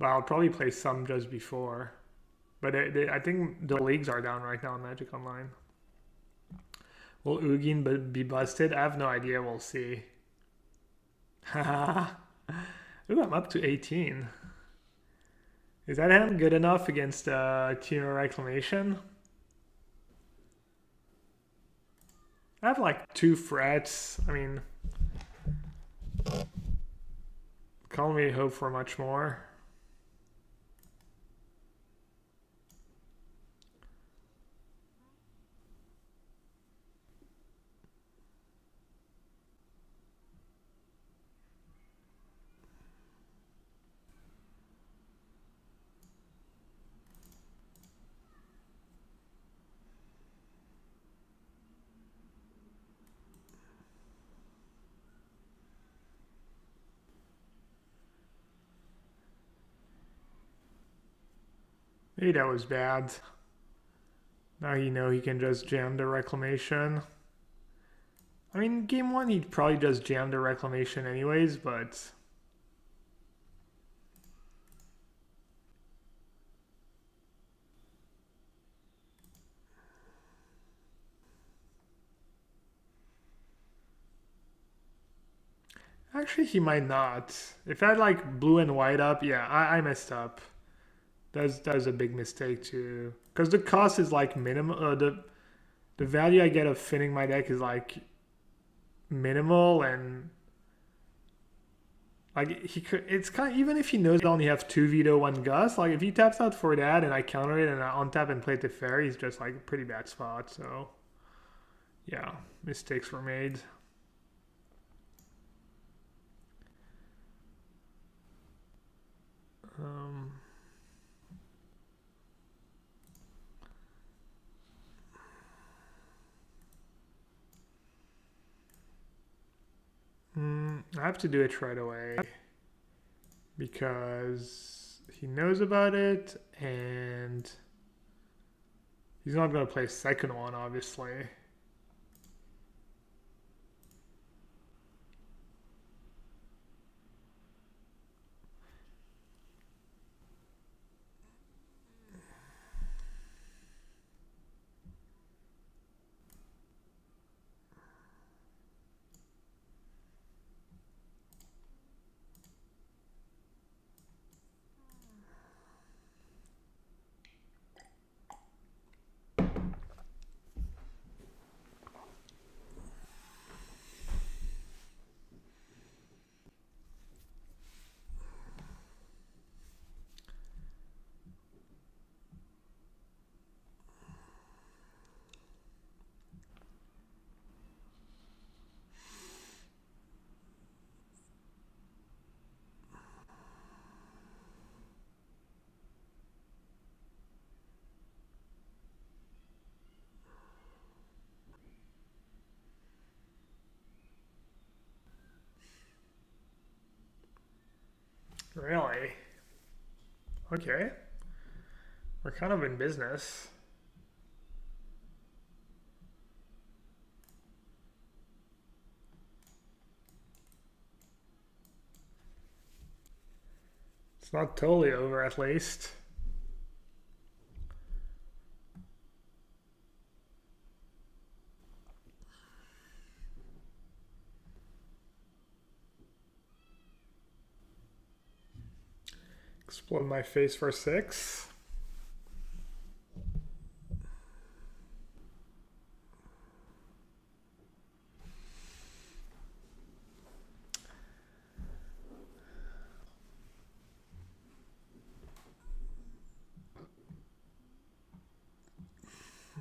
But I'll probably play some just before. But I think the leagues are down right now on Magic Online. Will Ugin be busted? I have no idea. We'll see. Haha. Ooh, I'm up to 18. Is that hand good enough against Tino Reclamation? I have like 2 threats. I mean, can't really hope for much more. Maybe that was bad. Now you know he can just jam the Reclamation. I mean, game 1 he'd probably just jam the Reclamation anyways, but... Actually, he might not. If I had like blue and white up, yeah, I messed up. That's a big mistake too. Because the cost is like minimum. The value I get of finning my deck is like minimal, and like he could. It's kind of, even if he knows I only have 2 veto, 1 gust. Like if he taps out for that and I counter it and I untap and play Teferi, he's just like a pretty bad spot. So yeah, mistakes were made. Um, I have to do it right away because he knows about it and he's not going to play second one, obviously. Really? Okay. We're kind of in business. It's not totally over, at least. Explode my face for 6.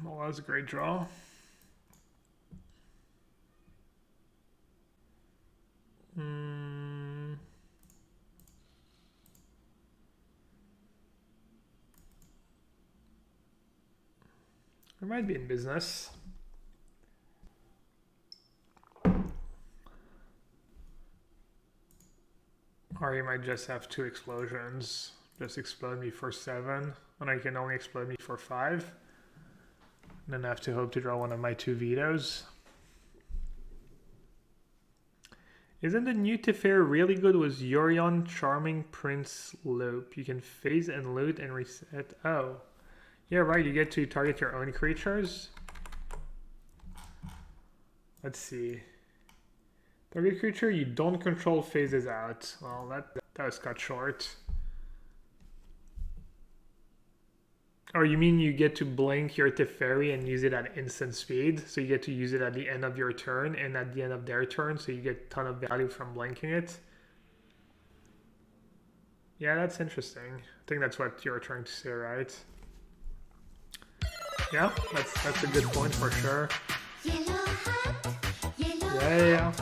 Well, that was a great draw. We might be in business. Or you might just have 2 explosions. Just explode me for 7. And I can only explode me for 5. And then I have to hope to draw one of my 2 vetoes. Isn't the new Teferi really good with Yorion Charming Prince Loop? You can phase and loot and reset. Oh. Yeah, right, you get to target your own creatures. Let's see. Target creature you don't control phases out. Well, that was cut short. Or you mean you get to blink your Teferi and use it at instant speed? So you get to use it at the end of your turn and at the end of their turn, so you get a ton of value from blinking it. Yeah, that's interesting. I think that's what you're trying to say, right? Yeah, that's a good point for sure. Yeah.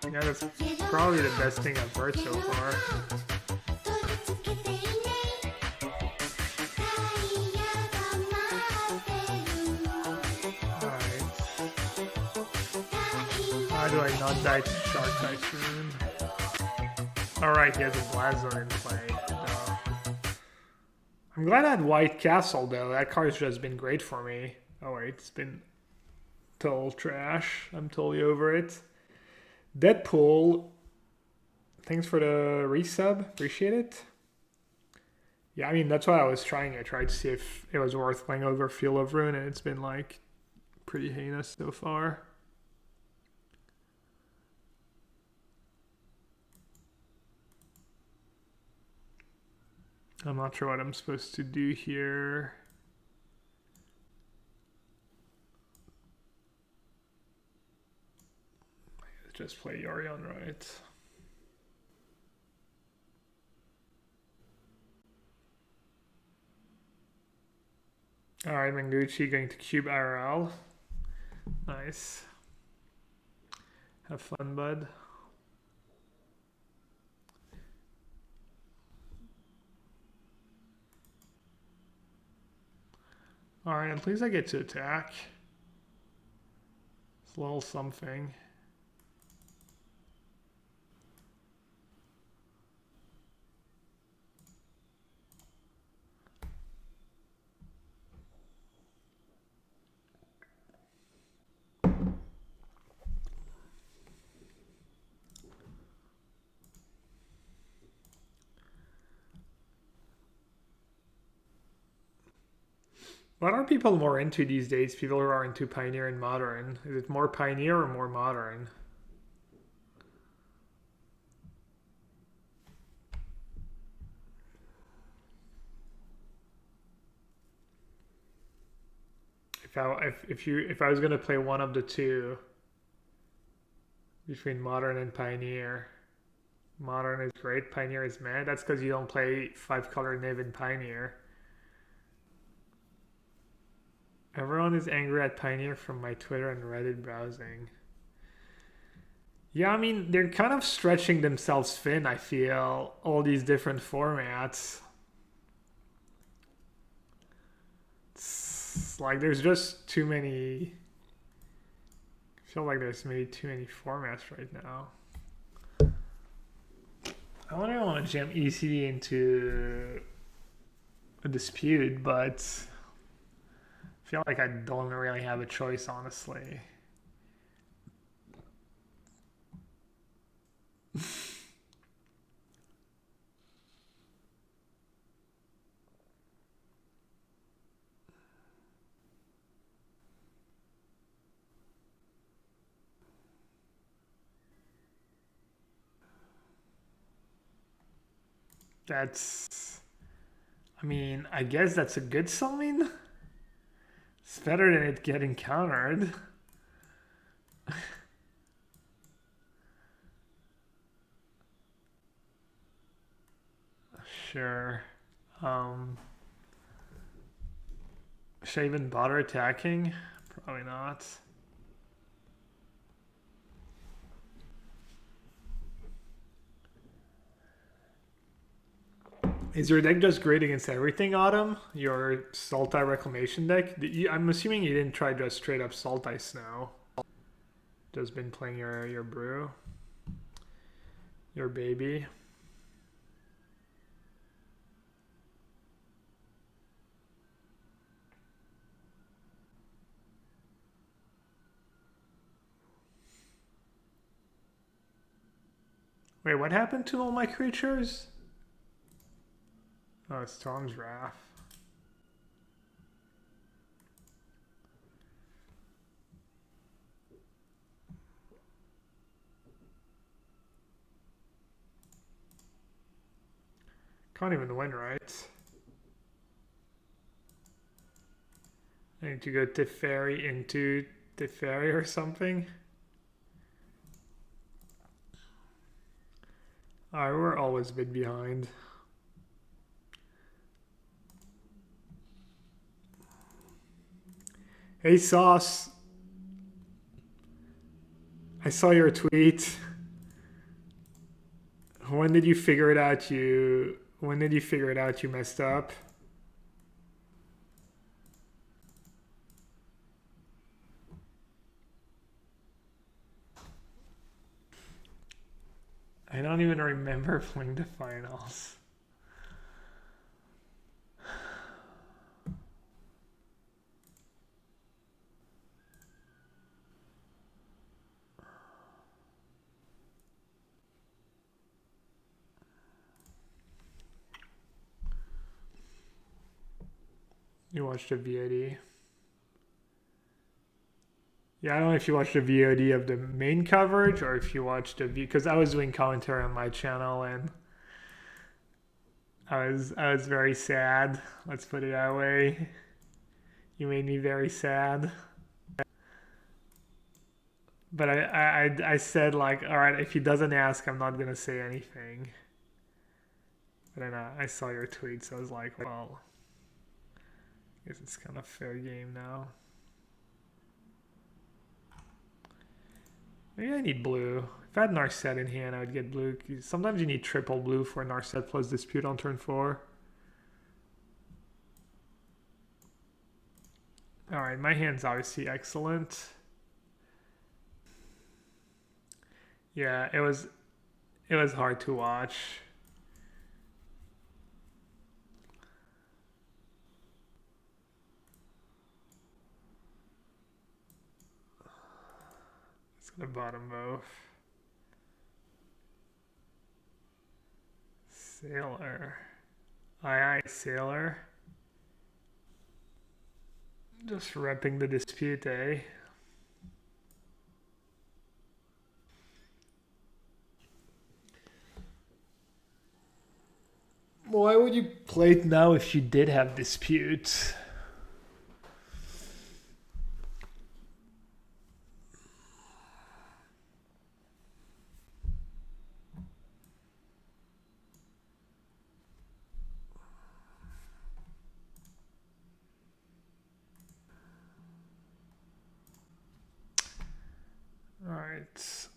Yeah, that's probably the best thing I've heard so far. How do I not die to Shark Typhoon? Alright, he has a Blazon in play. I'm glad I had White Castle though. That card's just been great for me. Oh wait, it's been total trash. I'm totally over it. Deadpool. Thanks for the resub. Appreciate it. Yeah, I mean, that's why I was trying it. Tried to see if it was worth playing over Field of Ruin, and it's been like pretty heinous so far. I'm not sure what I'm supposed to do here. Just play Yorion, right? Alright, Manguchi going to cube IRL. Nice. Have fun, bud. Alright, and please I get to attack. It's a little something. What are people more into these days? People who are into Pioneer and Modern. Is it more Pioneer or more Modern? If I was gonna play one of the two between Modern and Pioneer, Modern is great. Pioneer is meh. That's because you don't play 5-color Niv in Pioneer. Everyone is angry at Pioneer from my Twitter and Reddit browsing. Yeah, I mean, they're kind of stretching themselves thin, I feel, all these different formats. It's like there's just too many... I feel like there's maybe too many formats right now. I don't really want to jam ECD into a dispute, but I feel like I don't really have a choice, honestly. That's... I mean, I guess that's a good sign. It's better than it getting countered. Sure. Should I even bother attacking? Probably not. Is your deck just great against everything, Autumn? Your Sultai Reclamation deck? I'm assuming you didn't try just straight up Sultai Snow. Just been playing your brew. Your baby. Wait, what happened to all my creatures? Oh, Storm's Wrath. Can't even win, right? I need to go Teferi into Teferi or something. Alright, we're always a bit behind. Hey Sauce, I saw your tweet. When did you figure it out you messed up? I don't even remember playing the finals. You watched the VOD. Yeah, I don't know if you watched the VOD of the main coverage or if you watched the because I was doing commentary on my channel and I was very sad. Let's put it that way. You made me very sad. But I said like, all right, if he doesn't ask, I'm not gonna say anything. But then I saw your tweet, so I was like, well, I guess it's kind of fair game now. Maybe I need blue. If I had Narset in hand, I would get blue. Sometimes you need triple blue for Narset plus Dispute on turn 4. Alright, my hand's obviously excellent. Yeah, it was hard to watch. It's gonna bottom both. Sailor. Aye, Sailor. Just repping the Dispute, eh? Why would you play it now if you did have Dispute? Alright.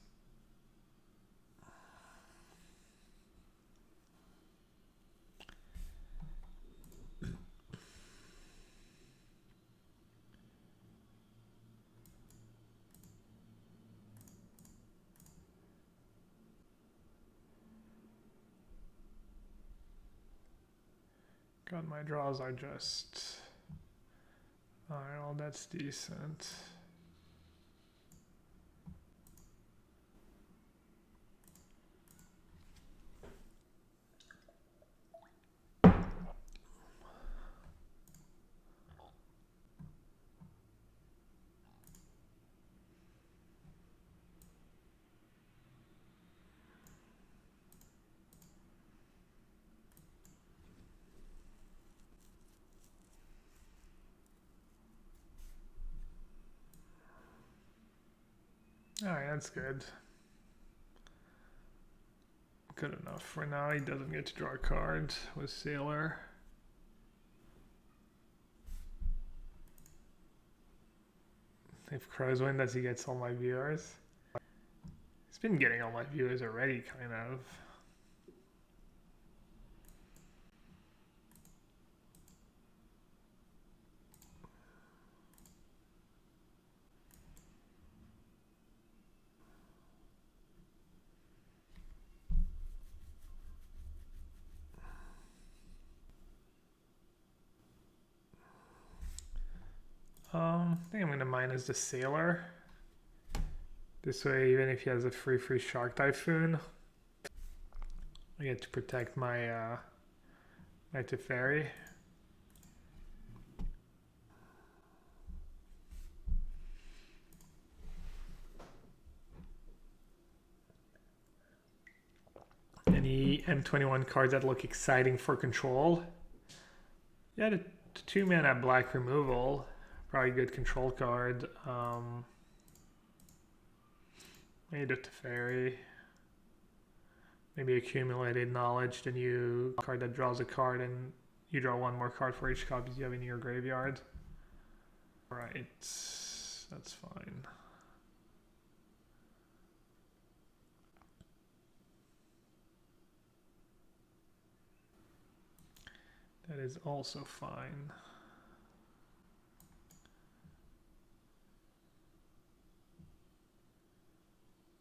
God, my draws are just... Alright, well that's decent. Alright, that's good. Good enough for now. He doesn't get to draw a card with Sailor. If Crows win, does he get all my viewers? He's been getting all my viewers already, kind of. I think I'm going to minus the Sailor. This way, even if he has a free Shark Typhoon. I get to protect my my Teferi. Any M21 cards that look exciting for control? Yeah, the 2-mana black removal. Probably a good control card. Maybe the Teferi. Maybe accumulated knowledge, the new card that draws a card and you draw one more card for each copy you have in your graveyard. Alright, that's fine. That is also fine.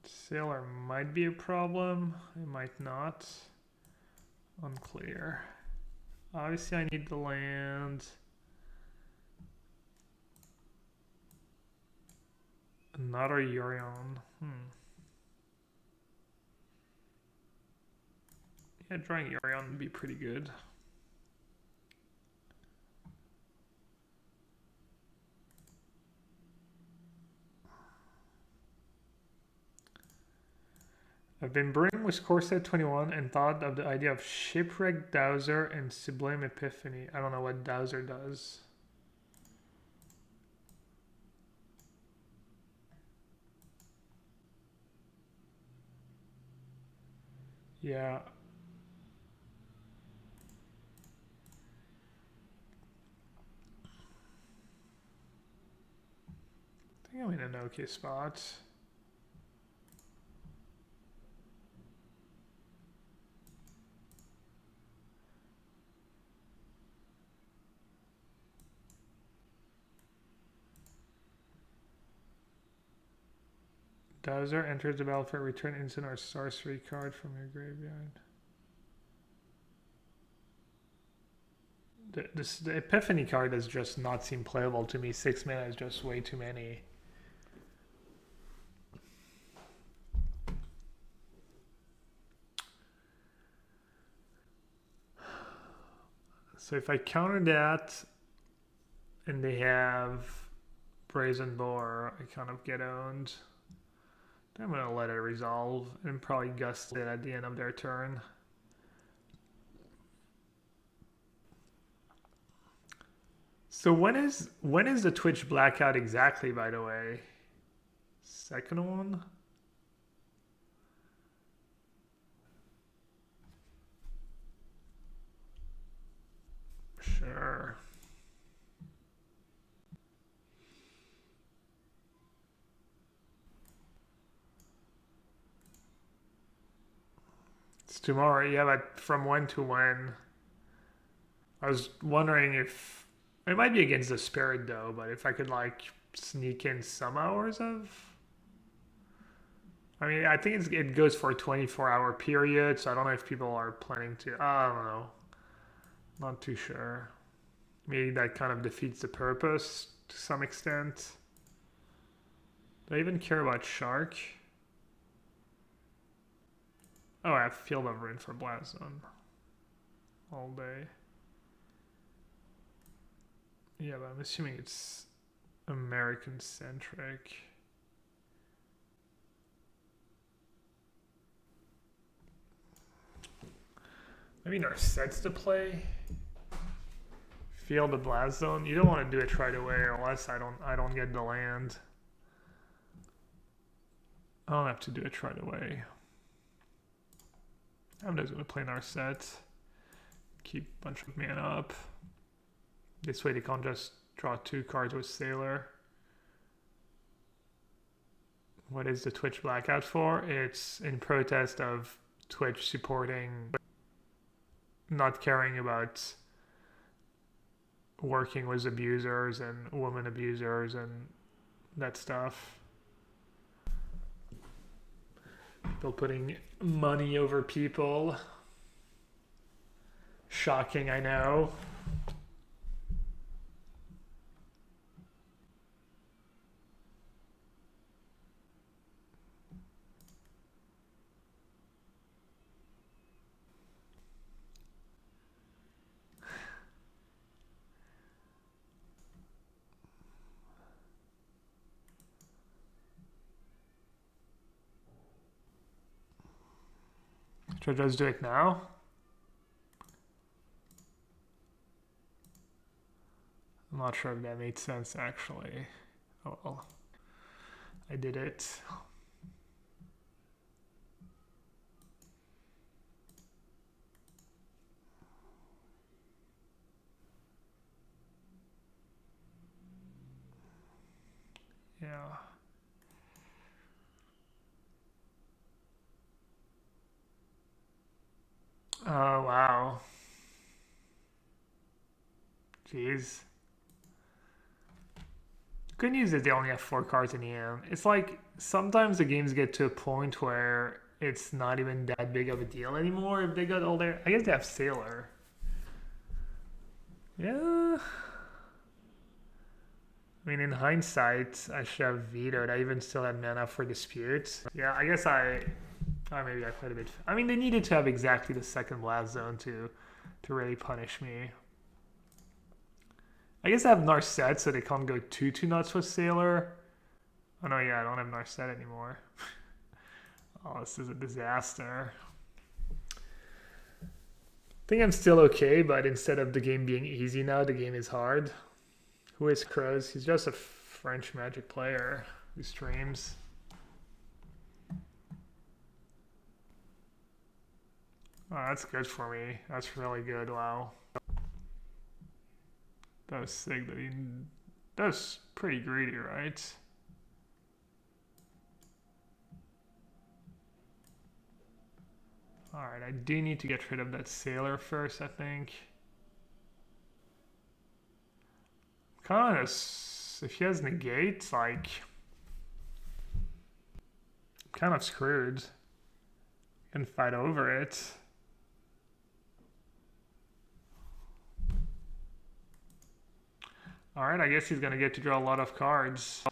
Sailor might be a problem. It might not. Unclear. Obviously I need the land. Another Yorion. Yeah, drawing Yorion would be pretty good. I've been brewing with Corset 21 and thought of the idea of Shipwreck Dowser and Sublime Epiphany. I don't know what Dowser does. Yeah. I think I'm in an okay spot. Dowser enters the battlefield, return instant or sorcery card from your graveyard. The Epiphany card does just not seem playable to me. 6 mana is just way too many. So if I counter that and they have Brazen Boar, I kind of get owned. I'm gonna let it resolve and probably gust it at the end of their turn. So when is the Twitch blackout exactly, by the way? Second one? Sure. It's tomorrow. Yeah, but from when to when? I was wondering if it might be against the spirit though, but if I could like sneak in some hours of. I mean, I think it goes for a 24-hour period, so I don't know if people are planning to. I don't know. Not too sure. Maybe that kind of defeats the purpose to some extent. Do I even care about Shark? Oh, I have Field of Ruin for Blast Zone. All day. Yeah, but I'm assuming it's American-centric. I mean, are sets to play? Field of Blast Zone. You don't want to do it right away, unless I don't get the land. I don't have to do it right away. I'm just gonna play our set. Keep a bunch of mana up. This way they can't just draw 2 cards with Sailor. What is the Twitch blackout for? It's in protest of Twitch supporting, not caring about working with abusers and woman abusers and that stuff. People putting money over people. Shocking, I know. Should I just do it now? I'm not sure if that made sense actually. Oh well. I did it. Yeah. Oh wow. Jeez. Good news is they only have 4 cards in the end. It's like sometimes the games get to a point where it's not even that big of a deal anymore if they got all their. I guess they have Sailor. Yeah. I mean, in hindsight, I should have vetoed. I even still had mana for Dispute. Yeah, I guess maybe I played a bit. I mean, they needed to have exactly the second blast zone to really punish me. I guess I have Narset, so they can't go too nuts with Sailor. Oh no, yeah, I don't have Narset anymore. Oh, this is a disaster. I think I'm still okay, but instead of the game being easy now, the game is hard. Who is Crows? He's just a French Magic player who streams. Oh, that's good for me. That's really good. Wow. That was sick. That was pretty greedy, right? Alright, I do need to get rid of that Sailor first, I think. Kind of, if he has negate, like, I'm kind of screwed. Can fight over it. Alright, I guess he's gonna get to draw a lot of cards.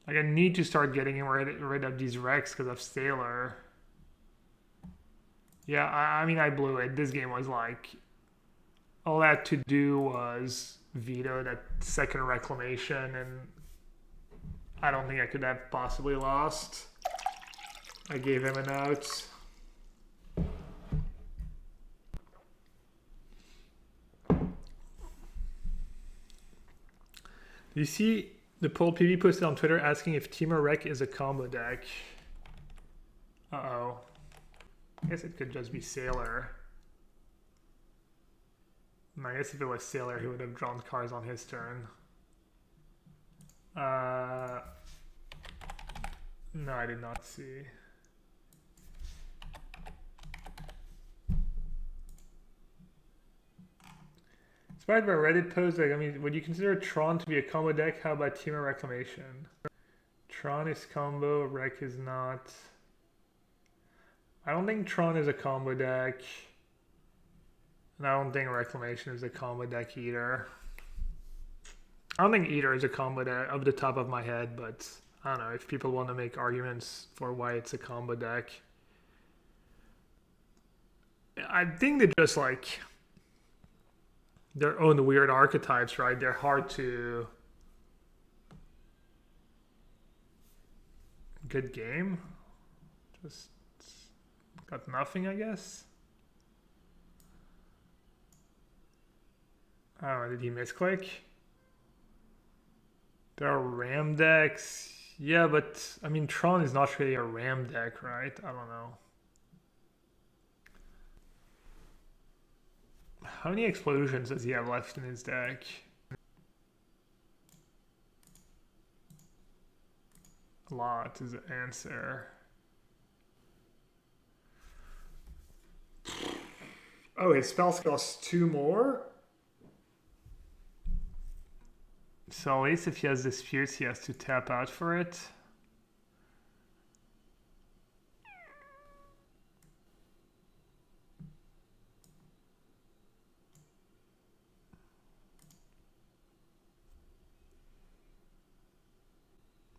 Like, I need to start getting rid of these wrecks because of Sailor. Yeah, I mean, I blew it. This game was like, all I had to do was veto that second reclamation, and I don't think I could have possibly lost. I gave him an out. You see the poll PV posted on Twitter asking if Teamer Rec is a combo deck. Uh-oh. I guess it could just be Sailor. I guess if it was Sailor, he would have drawn cards on his turn. No, I did not see. Inspired by Reddit post, like, I mean, would you consider Tron to be a combo deck? How about Teamer Reclamation? Tron is combo, Rec is not. I don't think Tron is a combo deck. And I don't think Reclamation is a combo deck either. I don't think either is a combo deck off the top of my head, but I don't know if people want to make arguments for why it's a combo deck. I think they're just like their own weird archetypes, right? They're hard to. Good game. Just got nothing, I guess. I don't know, did he misclick? There are RAM decks. Yeah, but I mean, Tron is not really a RAM deck, right? I don't know. How many explosions does he have left in his deck? A lot is the answer. Oh, his spells cost 2 more? So at least if he has disputes, he has to tap out for it.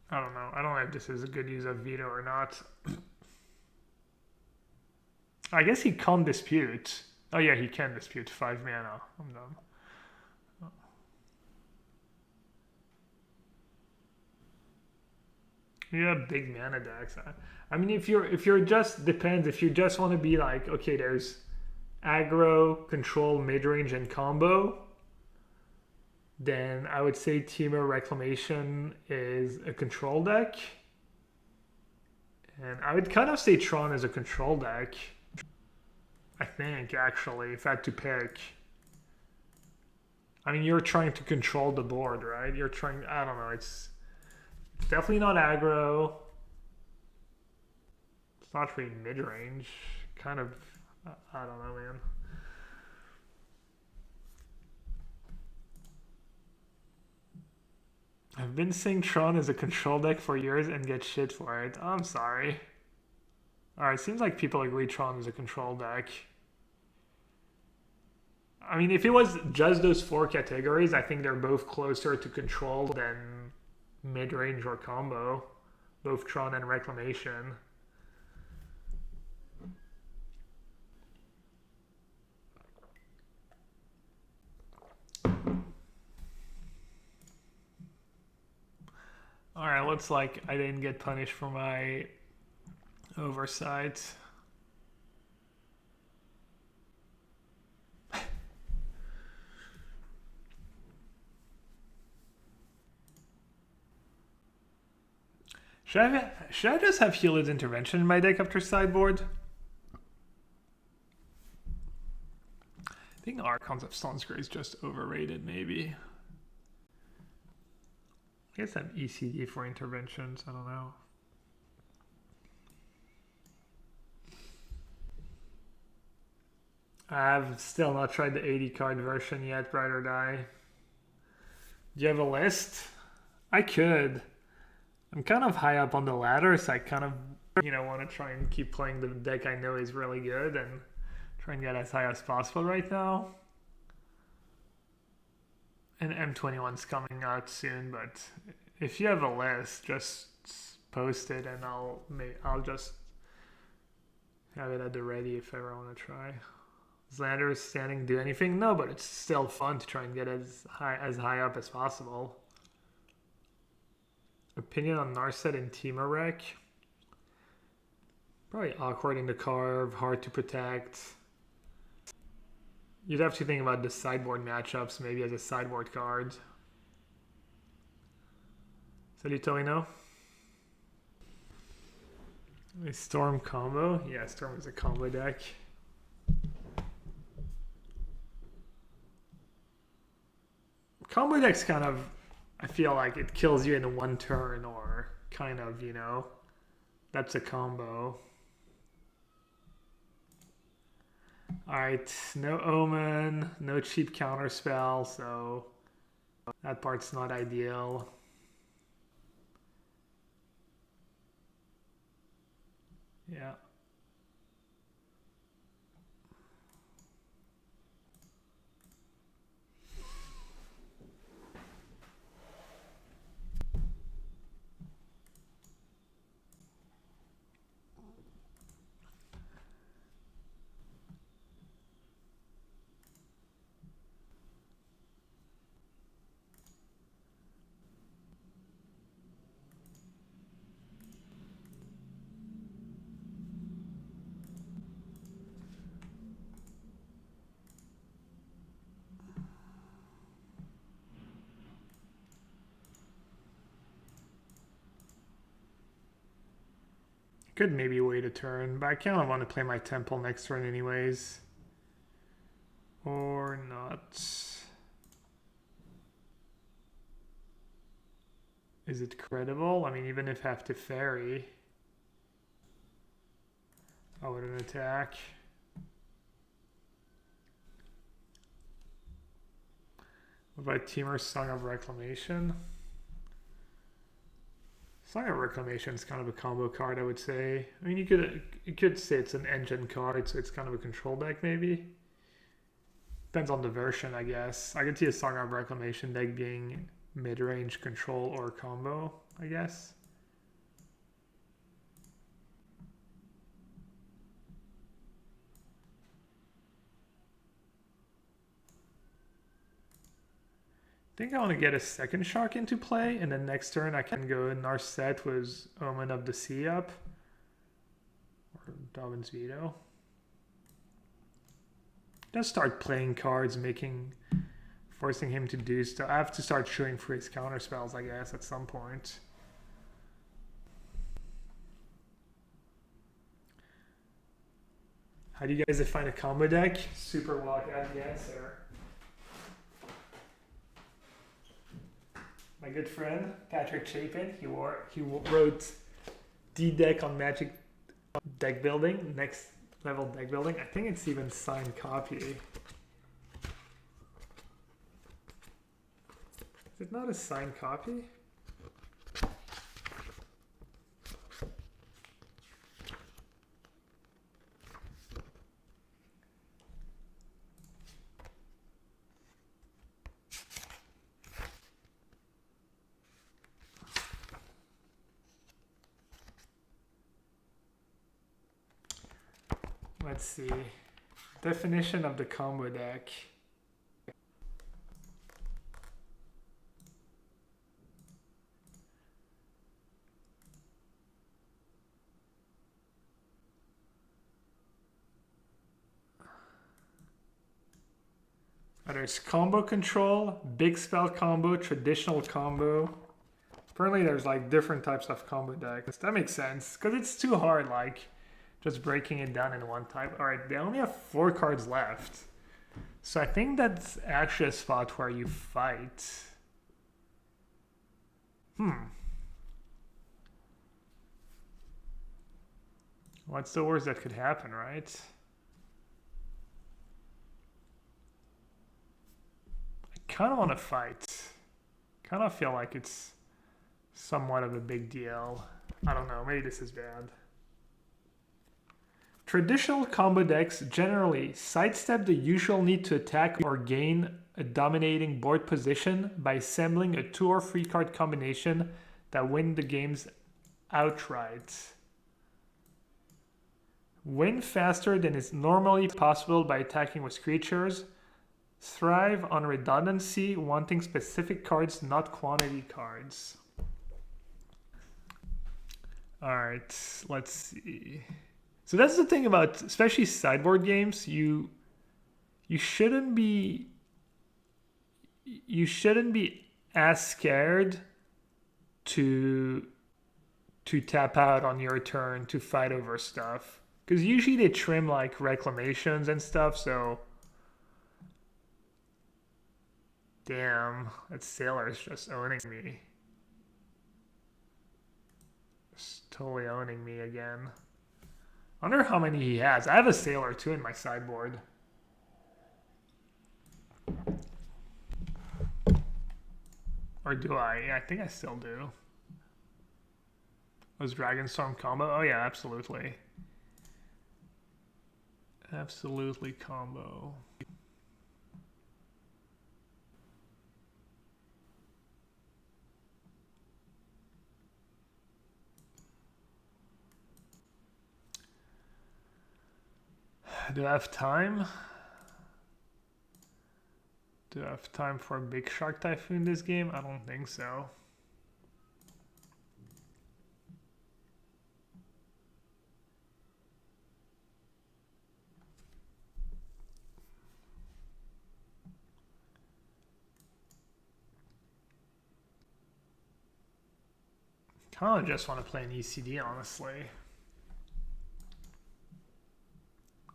I don't know. I don't know if this is a good use of veto or not. I guess he can't dispute. Oh yeah, he can dispute 5 mana. I'm dumb. Yeah, big mana decks. I mean, if you're just depends. If you just want to be like, okay, there's aggro, control, mid range, and combo, then I would say Temur Reclamation is a control deck, and I would kind of say Tron is a control deck. I think actually, if I had to pick. I mean, you're trying to control the board, right? You're trying. I don't know. It's definitely not aggro. It's not really mid range. Kind of. I don't know, man. I've been saying Tron is a control deck for years and get shit for it. I'm sorry. Alright, seems like people agree Tron is a control deck. I mean, if it was just those 4 categories, I think they're both closer to control than mid-range or combo. Both Tron and Reclamation. Alright, looks like I didn't get punished for my oversight. Should I just have Healer's Intervention in my deck after sideboard? I think Archons of Sunscreen is just overrated, maybe. I guess I'm ECD for interventions, I don't know. I've still not tried the 80 card version yet, Ride or Die. Do you have a list? I could. I'm kind of high up on the ladder, so I kind of, want to try and keep playing the deck I know is really good and try and get as high as possible right now. And M21's coming out soon, but if you have a list, just post it and I'll just have it at the ready if ever I want to try. Does Lander standing do anything? No, but it's still fun to try and get as high up as possible. Opinion on Narset and Temur Rec? Probably awkward in the carve, hard to protect. You'd have to think about the sideboard matchups, maybe as a sideboard card. So you totally know? A Storm combo? Yeah, Storm is a combo deck. Combo deck's kind of, I feel like it kills you in 1 turn or kind of, that's a combo. Alright, no Omen, no cheap counter spell, so that part's not ideal. Yeah. Could maybe wait a turn, but I kind of want to play my temple next turn anyways. Or not. Is it credible? I mean, even if I have to ferry, I wouldn't attack. What about Temur's Song of Reclamation? Song of Reclamation is kind of a combo card, I would say. I mean, you could say it's an engine card, so it's kind of a control deck, maybe. Depends on the version, I guess. I could see a Song of Reclamation deck being mid-range control or combo, I guess. think I want to get a second shark into play, and then next turn I can go Narset with Omen of the Sea up. Or Dobbin's Veto. Just start playing cards, forcing him to do stuff. I have to start shooting for his counter spells, I guess, at some point. How do you guys define a combo deck? Super well got the answer. My good friend Patrick Chapin, he wrote the deck on Magic deck building, next level deck building. I think it's even signed copy. Is it not a signed copy? Let's see. Definition of the combo deck. There's combo control, big spell combo, traditional combo. Apparently there's like different types of combo decks. That makes sense, because it's too hard, like just breaking it down in one type. All right, they only have 4 cards left. So I think that's actually a spot where you fight. What's the worst that could happen, right? I kind of want to fight. Kind of feel like it's somewhat of a big deal. I don't know, maybe this is bad. Traditional combo decks generally sidestep the usual need to attack or gain a dominating board position by assembling a 2 or 3 card combination that win the games outright. Win faster than is normally possible by attacking with creatures. Thrive on redundancy, wanting specific cards, not quantity cards. Alright, let's see. So that's the thing about, especially sideboard games, you shouldn't be as scared to tap out on your turn to fight over stuff, because usually they trim like reclamations and stuff. So damn, that Sailor's just owning me. Just totally owning me again. I wonder how many he has. I have a Sailor too in my sideboard. Or do I? Yeah, I think I still do. Was Dragonstorm combo? Oh yeah, absolutely. Absolutely combo. Do I have time? Do I have time for a big Shark Typhoon this game? I don't think so. Kind of just want to play an ECD, honestly.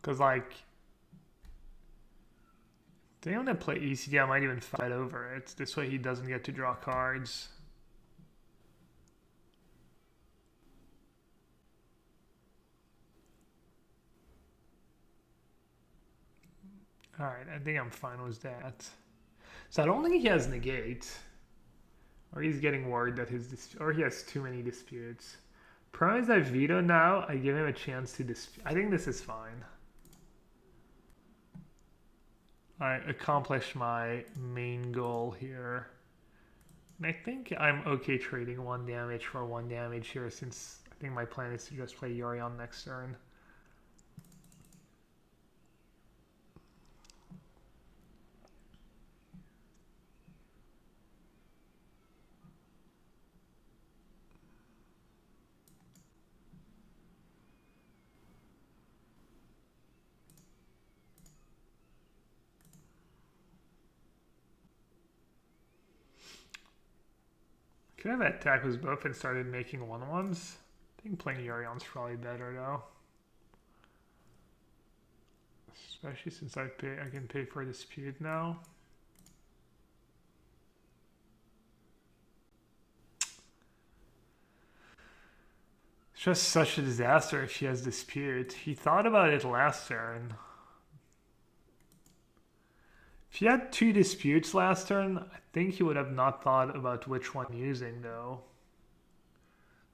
Because, like, if they want to play ECD, I might even fight over it. This way he doesn't get to draw cards. Alright, I think I'm fine with that. So I don't think he has negate. Or he's getting worried that or he has too many disputes. Problem is I veto now, I give him a chance to dispute. I think this is fine. I accomplished my main goal here. And I think I'm okay trading 1 damage for 1 damage here, since I think my plan is to just play Yorion next turn. Could have attacked with both and started making 1/1s. I think playing Yurion's probably better though. Especially since I can pay for dispute now. It's just such a disaster if he has dispute. He thought about it last turn. If he had 2 disputes last turn, I think he would have not thought about which one using though.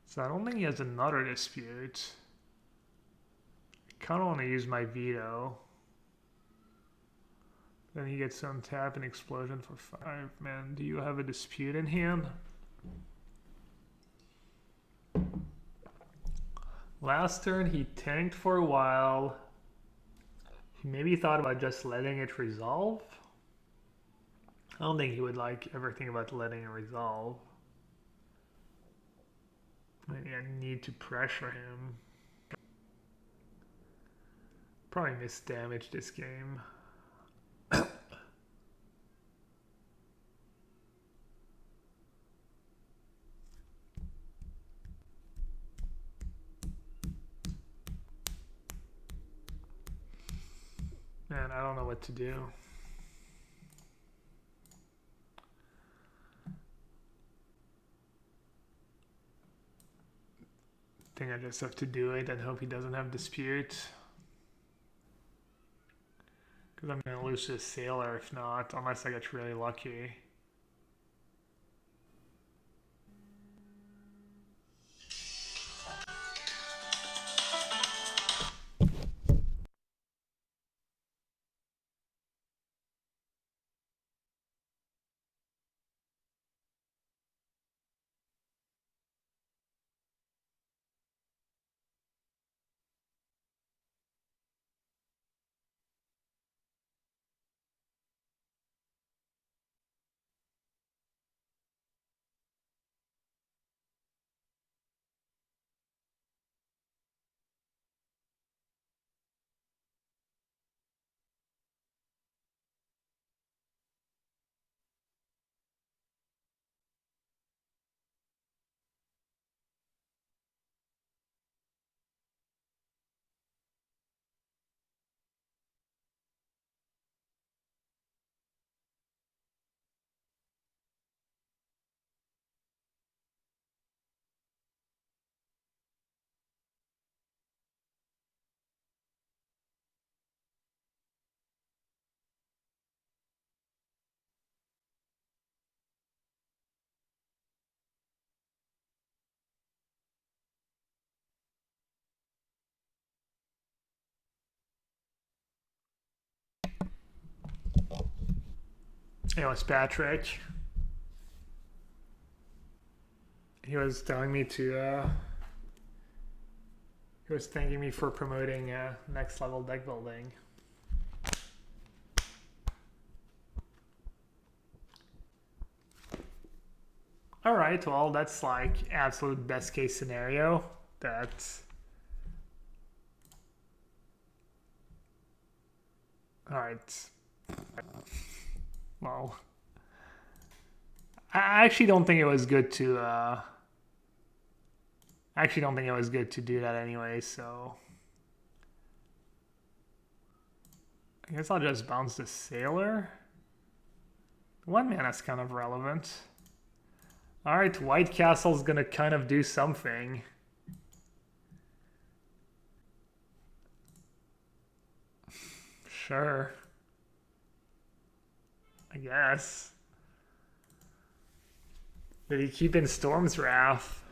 So I don't think he has another dispute. I kind of want to use my veto. Then he gets on tap and explosion for 5. Man, do you have a dispute in hand? Last turn he tanked for a while. He maybe thought about just letting it resolve. I don't think he would like ever think about letting it resolve. Maybe I need to pressure him. Probably misdamage this game. Man, I don't know what to do. I think I just have to do it and hope he doesn't have dispute. Because I'm going to lose to a sailor if not, unless I get really lucky. It was Patrick. He was telling me to, he was thanking me for promoting next level deck building. Alright, well that's like absolute best case scenario. That's... Alright. Well, I actually don't think it was good to I actually don't think it was good to do that anyway, so I guess I'll just bounce the sailor. 1 mana's kind of relevant. Alright, White Castle's gonna kind of do something. Sure. I guess. Did he keep in Storm's Wrath?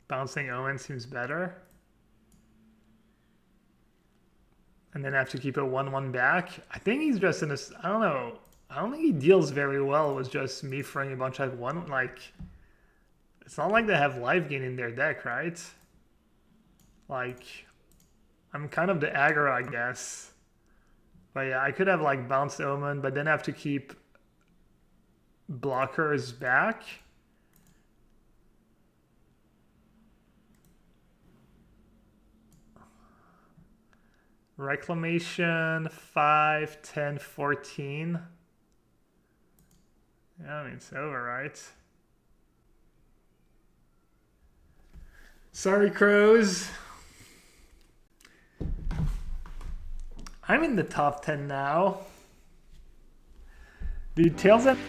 Bouncing Omen seems better. And then have to keep it 1/1 back. I think he's just in a... I don't know. I don't think he deals very well with just me throwing a bunch of 1... Like... It's not like they have life gain in their deck, right? Like... I'm kind of the aggro, I guess. But yeah, I could have like bounced Omen, but then have to keep blockers back. Reclamation 5, 10, 14. Yeah, I mean, it's over, right? Sorry, crows. I'm in the top 10 now. Dude, Tails End.